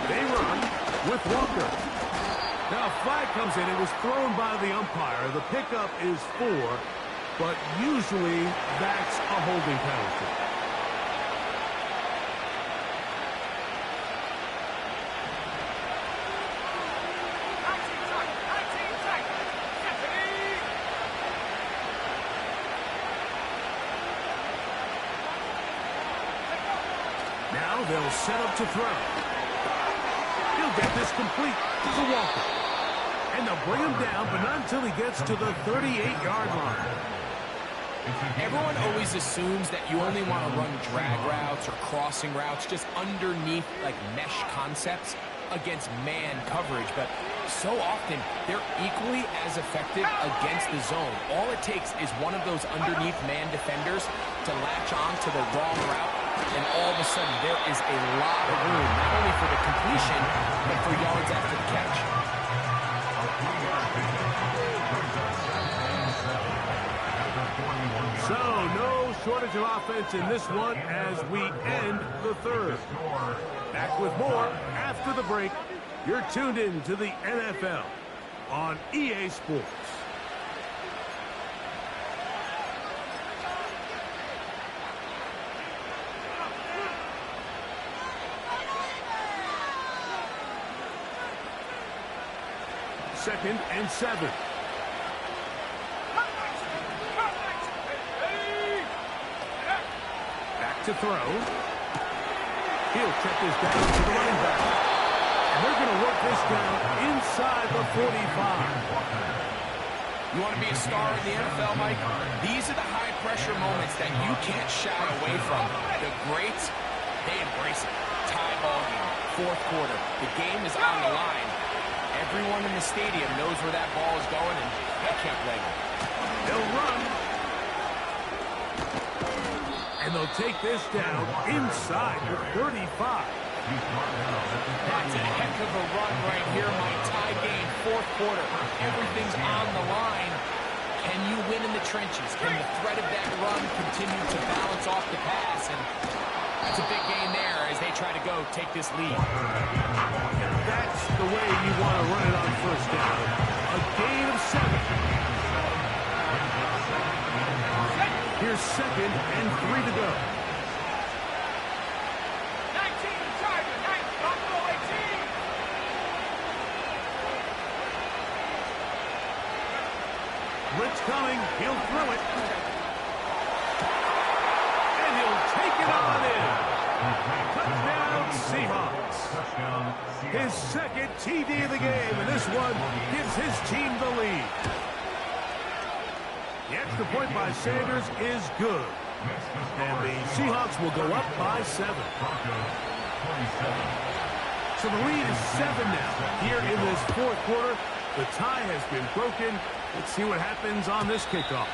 They run with Walker. Now a flag comes in. It was thrown by the umpire. The pickup is 4, but usually that's a holding penalty. Now they'll set up to throw. He'll get this complete to Walker. And they'll bring him down, but not until he gets to the 38-yard line. Everyone always assumes that you only want to run drag routes or crossing routes just underneath like mesh concepts against man coverage, but so often they're equally as effective against the zone. All it takes is one of those underneath man defenders to latch on to the wrong route, and all of a sudden there is a lot of room, not only for the completion, but for yards after the catch. So, no shortage of offense in this one as we end the third. Back with more after the break. You're tuned in to the NFL on EA Sports. Second and 7. To throw. He'll check this down to the running back. And they're going to work this down inside the 45. You want to be a star in the NFL, Mike? These are the high-pressure moments that you can't shy away from. The greats, they embrace it. Tie ball game, 4th quarter. The game is on the line. Everyone in the stadium knows where that ball is going, and they can't blame them. They'll run. And they'll take this down inside the 35. That's a heck of a run right here, Mike. Tie game, 4th quarter. Everything's on the line. Can you win in the trenches? Can the threat of that run continue to balance off the pass? And that's a big gain there as they try to go take this lead. That's the way you want to run it on 1st down. A gain of 7. Here's 2nd and 3 to go. 19, Charger, 9, Buffalo 18. Blitz coming. He'll throw it. And he'll take it on in. Touchdown, Seahawks. His 2nd TD of the game, and this one gives his team the lead. The extra point by Sanders is good. And the Seahawks will go up by 7. So the lead is 7 now. Here in this 4th quarter, the tie has been broken. Let's see what happens on this kickoff.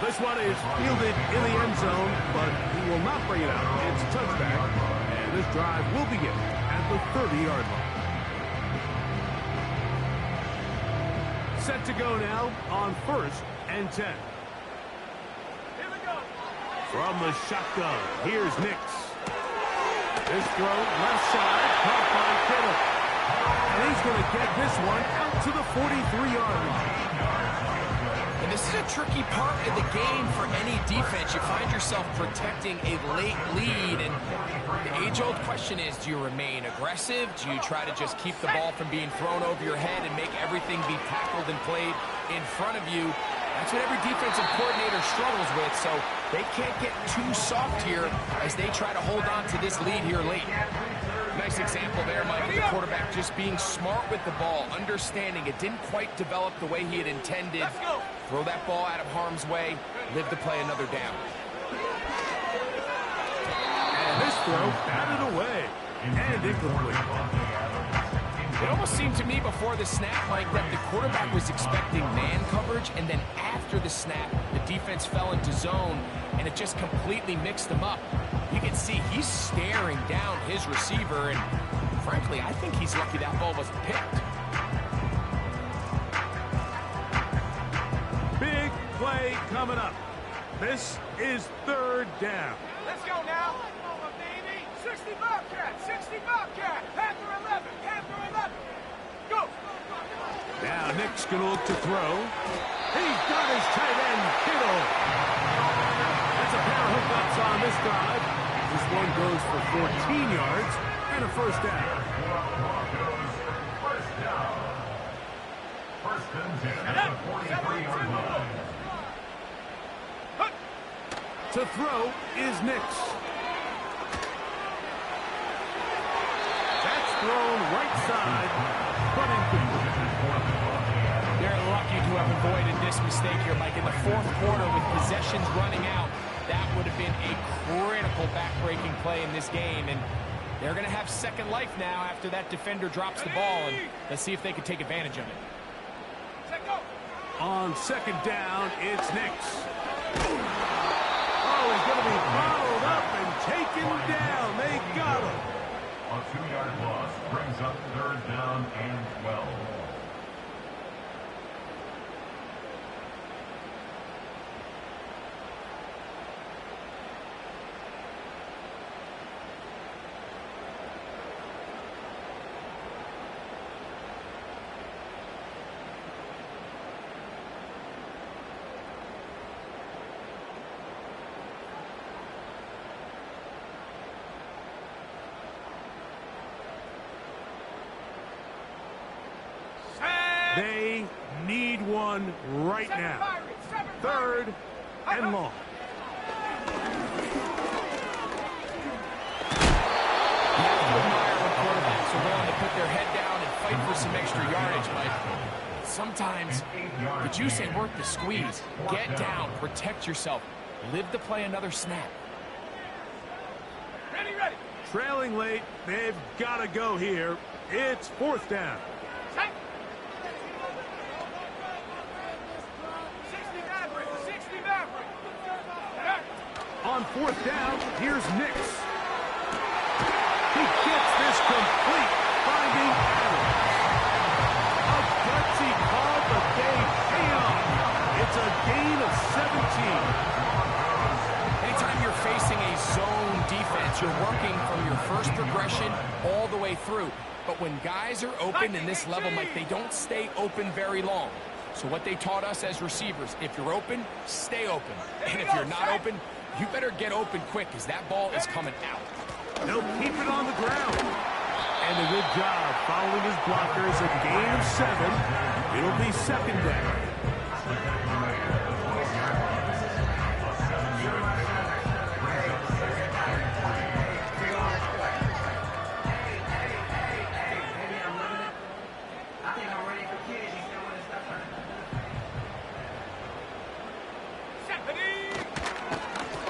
This one is fielded in the end zone, but he will not bring it out. It's a touchback. And this drive will begin at the 30-yard line. Set to go now on 1st and 10. Here we go. From the shotgun, here's Nix. This throw, left side, caught by Kittle. And he's going to get this one out to the 43-yard line. And this is a tricky part of the game for any defense. You find yourself protecting a late lead, and the age-old question is, do you remain aggressive? Do you try to just keep the ball from being thrown over your head and make everything be tackled and played in front of you? That's what every defensive coordinator struggles with, so they can't get too soft here as they try to hold on to this lead here late. Nice example there, Mike, of the quarterback just being smart with the ball, understanding it didn't quite develop the way he had intended. Throw that ball out of harm's way, live to play another down. And this throw batted away and incomplete. It almost seemed to me before the snap, Mike, that the quarterback was expecting man coverage, and then after the snap, the defense fell into zone, and it just completely mixed them up. You can see he's staring down his receiver, and frankly, I think he's lucky that ball wasn't picked. Big play coming up. This is third down. Let's go now. Come on, baby. 60 Bobcat, 60 Bobcat. Panther 11, Panther 11. Go. Now Nick's going to look to throw. He's got his tight end, Kittle. That's a pair of hookups on this drive. This one goes for 14 yards and a first down. First and 10 at the 43-yard line. To throw is Nix. That's thrown right side, but incomplete. They're lucky to have avoided this mistake here, Mike. In the fourth quarter, with possessions running out, that would have been a critical back-breaking play in this game. And they're going to have second life now after that defender drops the ball. And let's see if they can take advantage of it. On second down, it's Nix. Oh, he's going to be followed up and taken down. They got him. A 2-yard loss brings up third down and 12. They need one right now. Third and long. You have to admire when quarterbacks are willing to put their head down and fight for some extra yardage, Mike. Sometimes the juice ain't worth the squeeze. Get down, protect yourself, live to play another snap. Ready, ready. Trailing late, they've got to go here. It's fourth down. 60 Maverick. On fourth down, here's Nix. He gets this complete, finding Adams. A gutsy call, but they pay off. It's a gain of 17. Anytime you're facing a zone defense, you're working from your first progression all the way through. But when guys are open in this level, Mike, they don't stay open very long. So what they taught us as receivers, if you're open, stay open. And if you're not open, you better get open quick, because that ball is coming out. They'll keep it on the ground. And a good job following his blockers. A gain of 7. It'll be second down.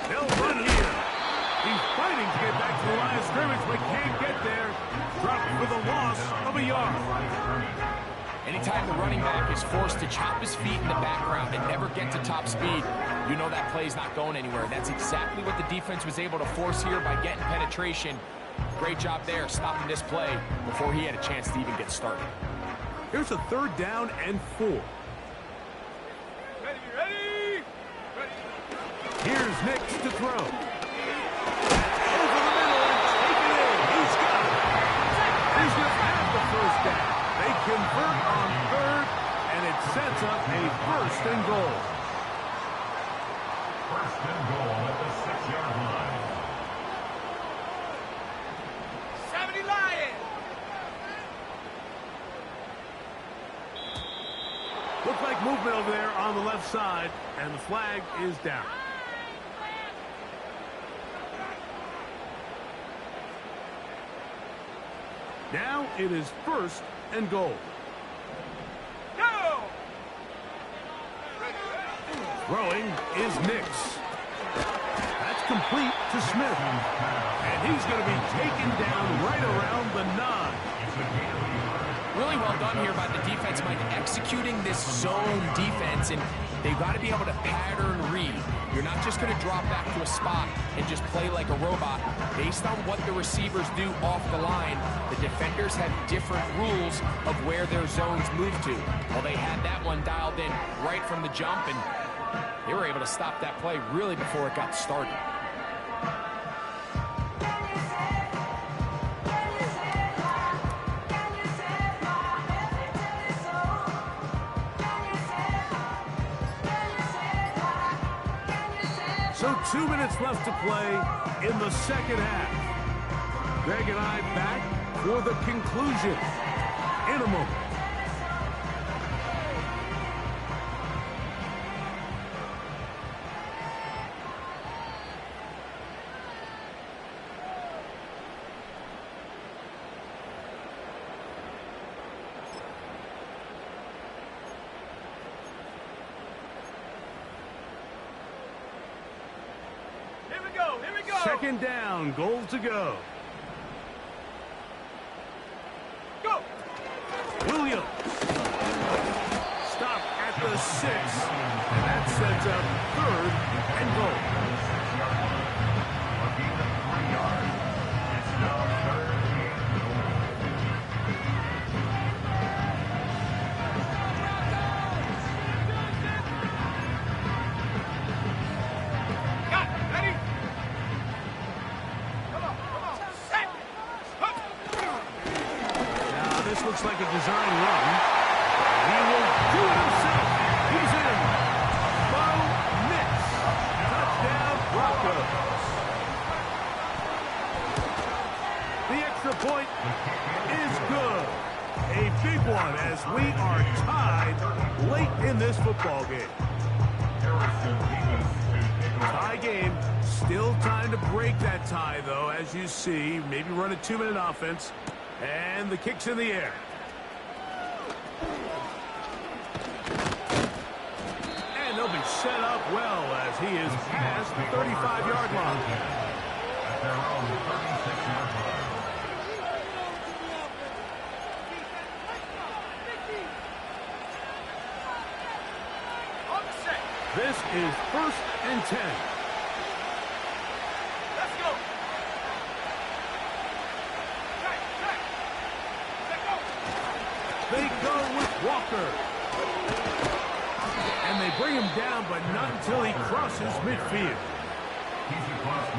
They'll run here. He's fighting to get back to the line of scrimmage, but can't get there. Dropped for the loss of a yard. Anytime the running back is forced to chop his feet in the background and never get to top speed, you know that play's not going anywhere. That's exactly what the defense was able to force here by getting penetration. Great job there, stopping this play before he had a chance to even get started. Here's a third down and 4. Ready, ready. Here's Nix to throw. Over the middle and take it in. He's got it. He's going to have the first down. They convert on third, and it sets up a first and and goal. First and goal at the 6-yard line. 70 Lions. Looks like movement over there on the left side, and the flag is down. Now it is first and goal. Go. Throwing is Nix. That's complete to Smith. And he's going to be taken down right around the 9. Really well done here by the defense, Mike, executing this zone defense, and they've got to be able to pattern read. You're not just going to drop back to a spot and just play like a robot. Based on what the receivers do off the line, the defenders have different rules of where their zones move to. Well, they had that one dialed in right from the jump, and they were able to stop that play really before it got started. So 2 minutes left to play in the second half. Greg and I back for the conclusion in a moment. Here we go. Second down, goal to go. Go. Williams. Stop at the 6. And that sets up third and goal. A gain of 3 yards. It's now third and goal. Got it. Ready? Come on. Set. Hup. Now this looks like a design run. He will do it himself. He's in. Bo Nix. Touchdown, Broncos. The extra point is good. A big one as we are tied late in this football game. Tie game. Still time to break that tie, though, as you see. Maybe run a 2-minute offense. And the kick's in the air. And they'll be set up well as he is past the 35-yard line. At their own 36-yard line. On the set. This is first and 10. Let's go. Check. Let go. They go with Walker. And they bring him down, but not until he crosses midfield.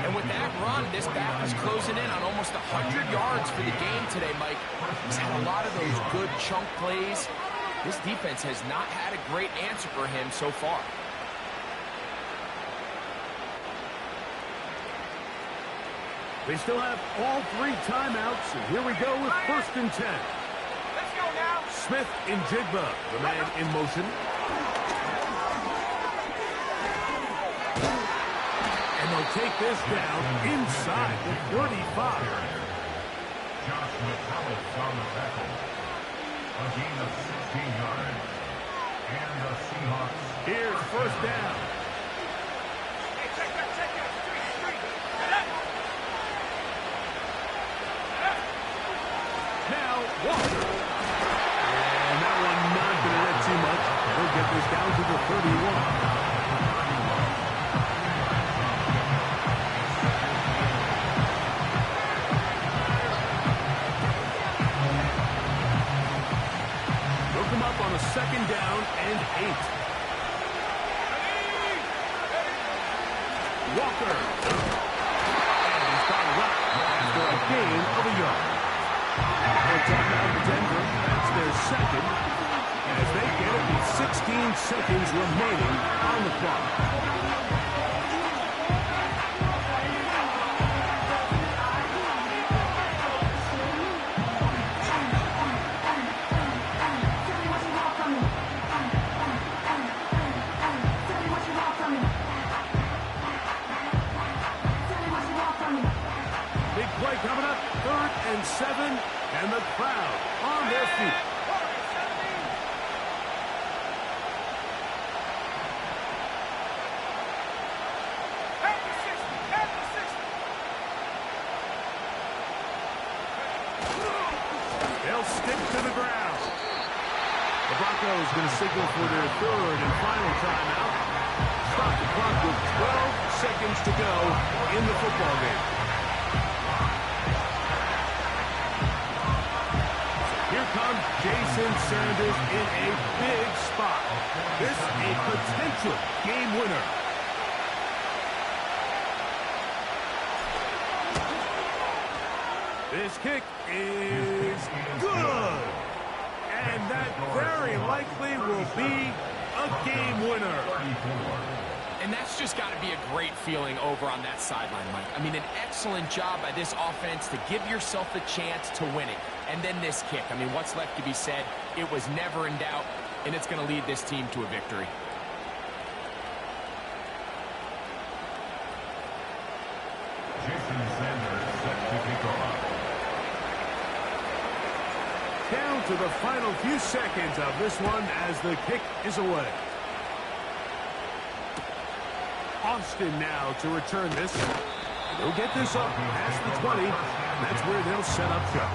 And with that run, this back is closing in on almost 100 yards for the game today, Mike. He's had a lot of those good chunk plays. This defense has not had a great answer for him so far. They still have all 3 timeouts, and here we go with first and 10. Let's go now. Smith in Jigba, the man in motion. And they'll take this down inside the 35. Joshua Ellis on the tackle. A gain of 16 yards. And the Seahawks. Here's first down. Hey, check that. Street. Get up. Now Walker. And that one not going to let too much. They'll get this down to the 31. On a second down and 8. Walker. And he's got it up after a gain of a yard. No timeout in Denver. That's their second. As they get it with seconds remaining on the clock. Big play coming up, 3rd and 7, and the crowd on their feet. They'll stick to the ground. The Broncos going to signal for their 3rd and final timeout. Stop the clock with 12 seconds to go in the football game. Here comes Jason Sanders in a big spot. This a potential game winner. This kick is good. And that very likely will be a game winner. And that's just got to be a great feeling over on that sideline, Mike. I mean, an excellent job by this offense to give yourself a chance to win it. And then this kick. I mean, what's left to be said? It was never in doubt, and it's going to lead this team to a victory. Jason Sanders set to kick off. Down to the final few seconds of this one as the kick is away. Austin now to return this. They'll get this up past the 20. That's where they'll set up shop.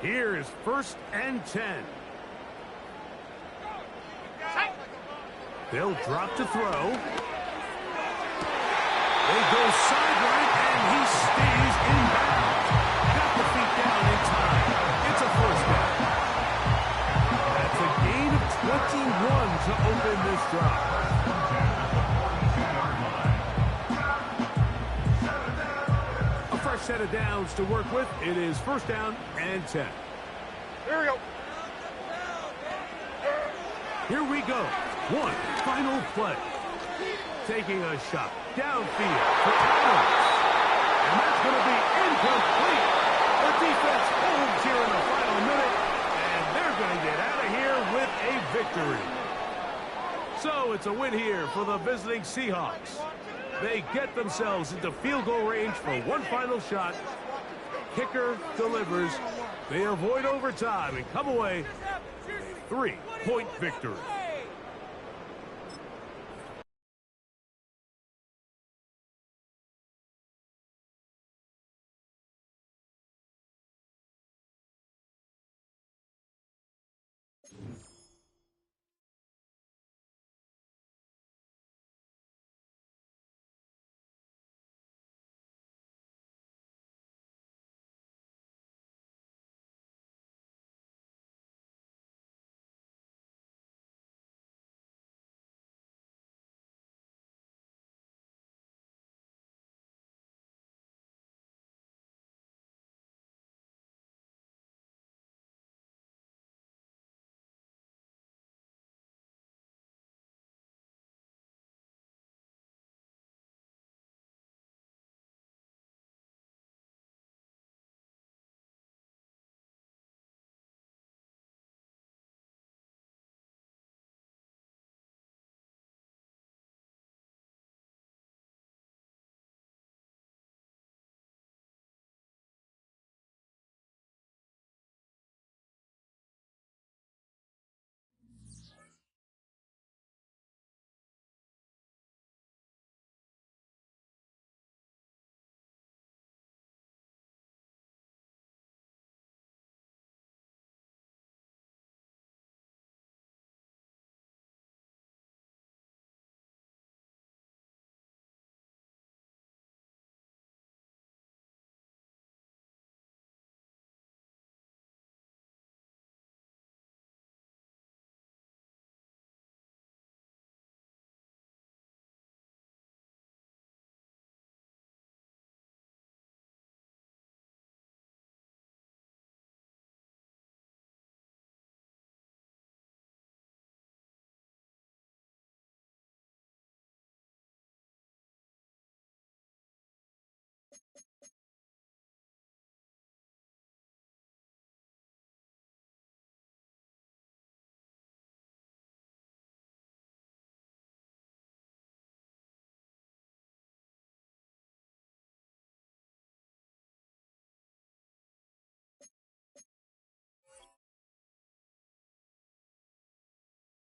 Here is 1st and 10. They'll drop to throw. They go sideline, and he stays in bounds. Got the feet down in time. It's a 1st down. That's a gain of 21 to open this drive. Set of downs to work with. It is 1st down and 10. Here we go. Here we go. One final play. Taking a shot downfield for Adams. And that's going to be incomplete. The defense holds here in the final minute, and they're going to get out of here with a victory. So it's a win here for the visiting Seahawks. They get themselves into field goal range for one final shot. Kicker delivers. They avoid overtime and come away with a 3-point victory.